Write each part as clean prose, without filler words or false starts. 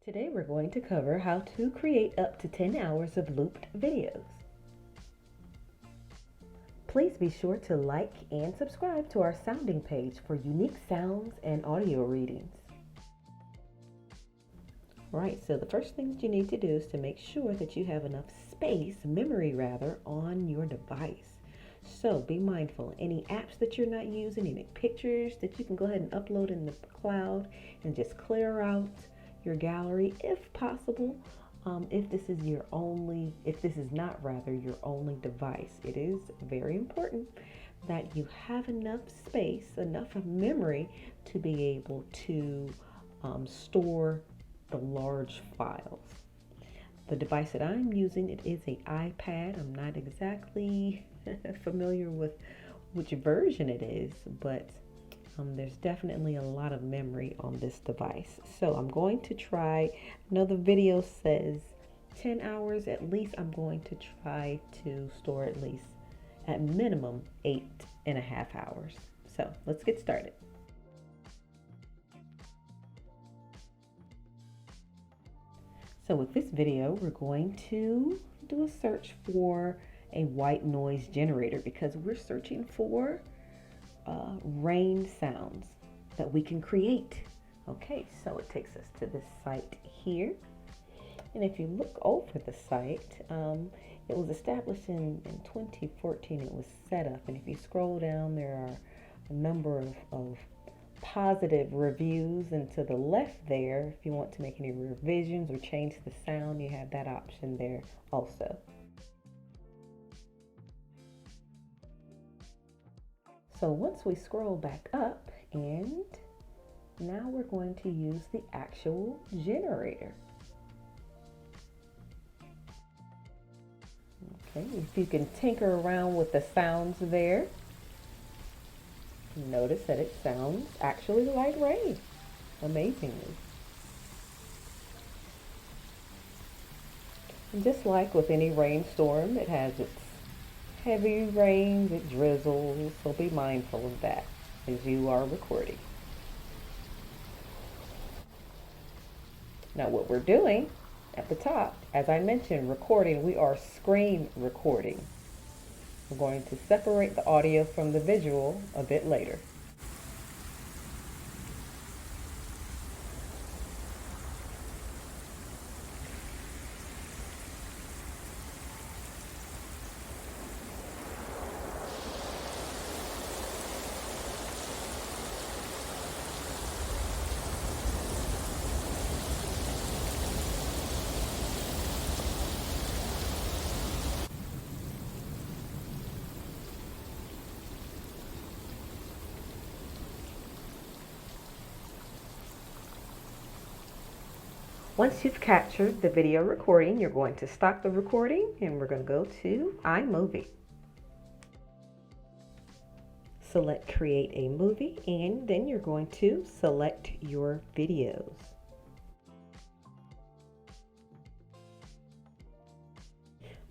Today we're going to cover how to create up to 10 hours of looped videos. Please be sure to like and subscribe to our sounding page for unique sounds and audio readings. Right, so the first thing that you need to do is to make sure that you have enough space, memory rather, on your device. So be mindful, any apps that you're not using, any pictures that you can go ahead and upload in the cloud and just clear out your gallery if possible. If this is not your only device, it is very important that you have enough space, enough of memory to be able to store the large files. The device that I'm using, it is an iPad. I'm not exactly familiar with which version it is, but there's definitely a lot of memory on this device. So I'm going to try, I know the video says 10 hours at least. I'm going to try to store at least at minimum 8.5 hours. So let's get started. So with this video, we're going to do a search for a white noise generator because we're searching for rain sounds that we can create. Okay, so it takes us to this site here. And if you look over the site, it was established in 2014. It was set up. And if you scroll down, there are a number of positive reviews. And to the left there, if you want to make any revisions or change the sound, you have that option there also. So once we scroll back up, and now we're going to use the actual generator. Okay, if you can tinker around with the sounds there, notice that it sounds actually like rain, amazingly. And just like with any rainstorm, it has its heavy rains, it drizzles, so be mindful of that as you are recording. Now what we're doing at the top, as I mentioned, recording, we are screen recording. We're going to separate the audio from the visual a bit later. Once you've captured the video recording, you're going to stop the recording and we're going to go to iMovie. Select Create a Movie and then you're going to select your videos.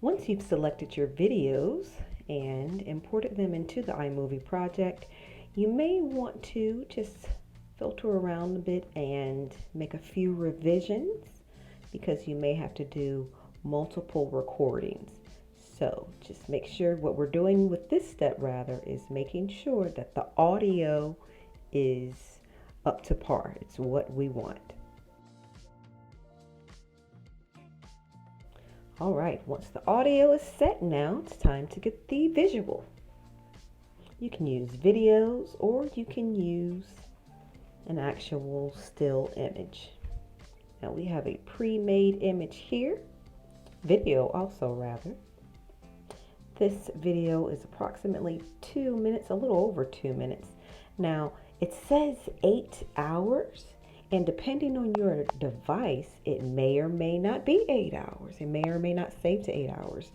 Once you've selected your videos and imported them into the iMovie project, you may want to just filter around a bit and make a few revisions because you may have to do multiple recordings. So just make sure what we're doing with this step is making sure that the audio is up to par. It's what we want. All right, once the audio is set now, it's time to get the visual. You can use videos or you can use an actual still image. Now we have a pre-made image here, video also rather. This video is approximately 2 minutes, a little over 2 minutes. Now it says 8 hours and depending on your device, it may or may not be 8 hours. It may or may not save to 8 hours.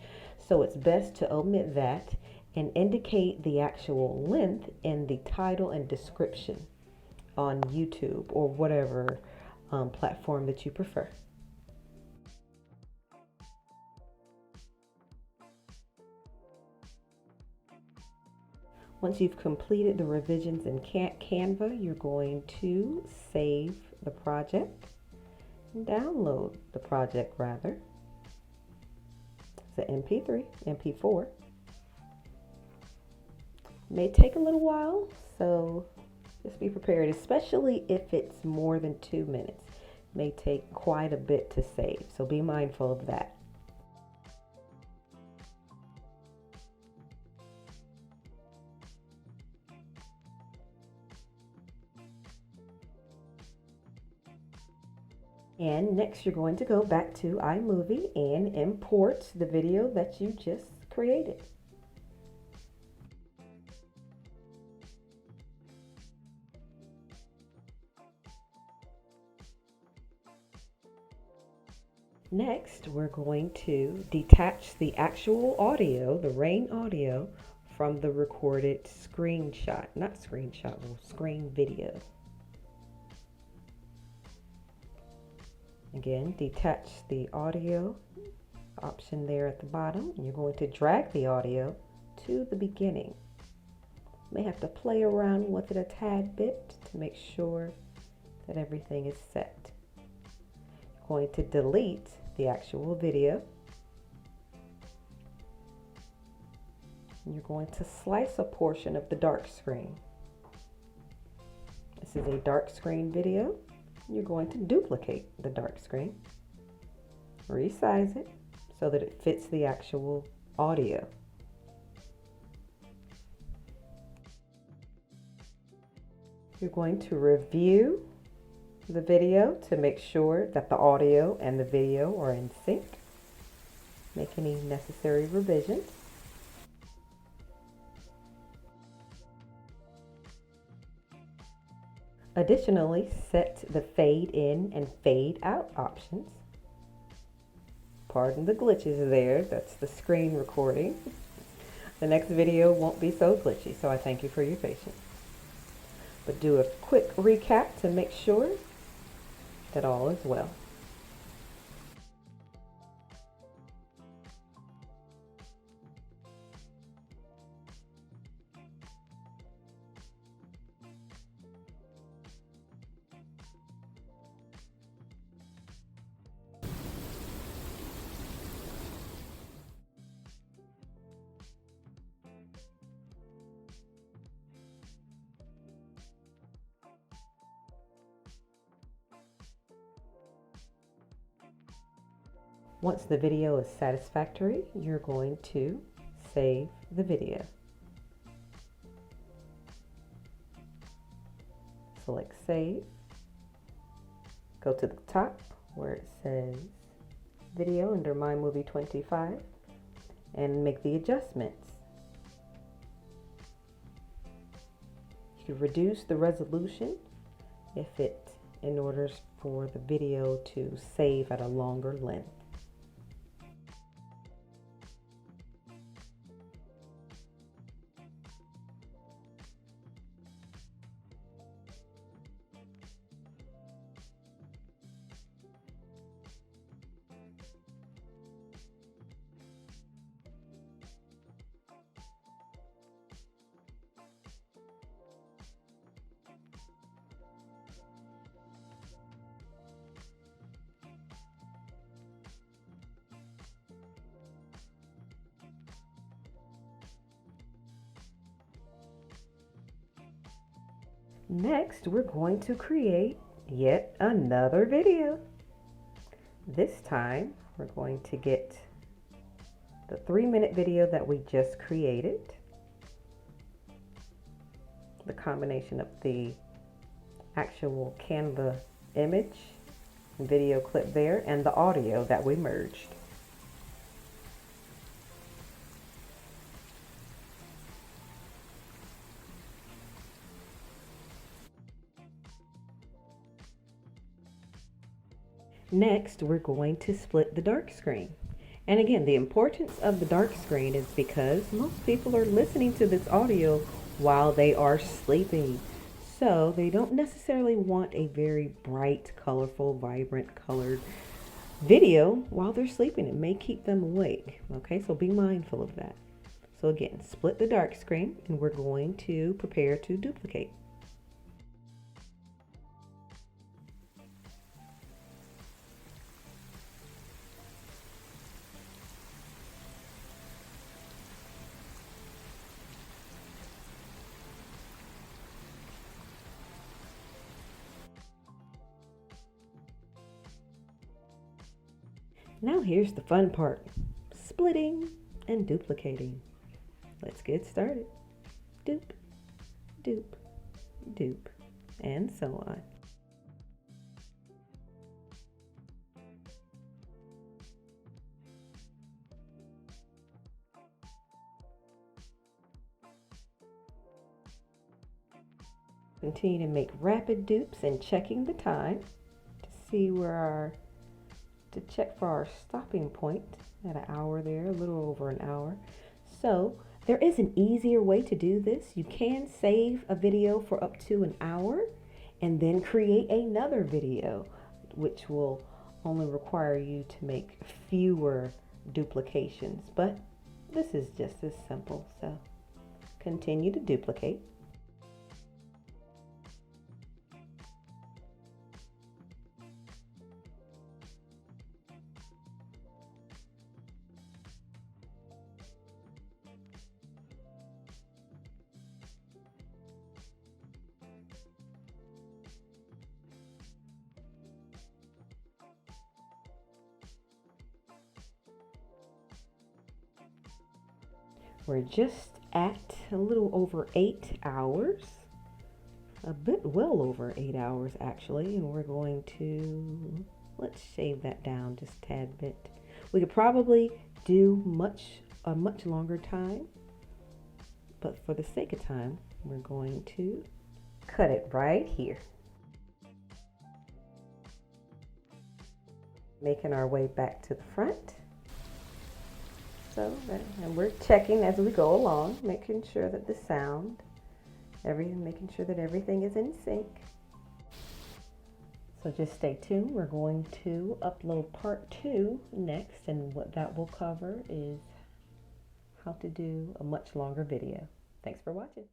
So it's best to omit that and indicate the actual length in the title and description on YouTube or whatever platform that you prefer. Once you've completed the revisions in Canva, you're going to save the project download the project rather. It's an MP3, MP4. May take a little while, so just be prepared, especially if it's more than 2 minutes. May take quite a bit to save, so be mindful of that. And next you're going to go back to iMovie and import the video that you just created. Next, we're going to detach the actual audio, the rain audio, from the recorded screenshot. Not screenshot, well, screen video. Again, detach the audio option there at the bottom, and you're going to drag the audio to the beginning. You may have to play around with it a tad bit to make sure that everything is set. You're going to delete the actual video. And you're going to slice a portion of the dark screen. This is a dark screen video. You're going to duplicate the dark screen, resize it so that it fits the actual audio. You're going to review the video to make sure that the audio and the video are in sync. Make any necessary revisions. Additionally, set the fade in and fade out options. Pardon the glitches there, that's the screen recording. The next video won't be so glitchy, so I thank you for your patience. But do a quick recap to make sure that all is well. Once the video is satisfactory, you're going to save the video. Select Save. Go to the top where it says Video under My Movie 25 and make the adjustments. You can reduce the resolution in order for the video to save at a longer length. Next, we're going to create yet another video. This time, we're going to get the 3-minute video that we just created, the combination of the actual Canva image, video clip there, and the audio that we merged. Next, we're going to split the dark screen. And again, the importance of the dark screen is because most people are listening to this audio while they are sleeping. So they don't necessarily want a very bright, colorful, vibrant, colored video while they're sleeping. It may keep them awake. Okay, so be mindful of that. So again, split the dark screen, and we're going to prepare to duplicate. Now here's the fun part, splitting and duplicating. Let's get started. Dupe, dupe, dupe, and so on. Continue to make rapid dupes and checking the time to see to check for our stopping point at an hour there, a little over an hour. So there is an easier way to do this. You can save a video for up to an hour and then create another video, which will only require you to make fewer duplications. But this is just as simple. So continue to duplicate. We're just at a little over 8 hours, a bit well over 8 hours actually, and we're going to, let's shave that down just a tad bit. We could probably do a much longer time, but for the sake of time, we're going to cut it right here. Making our way back to the front. And we're checking as we go along, making sure that the sound, making sure that everything is in sync. So just stay tuned. We're going to upload part 2 next, and what that will cover is how to do a much longer video. Thanks for watching.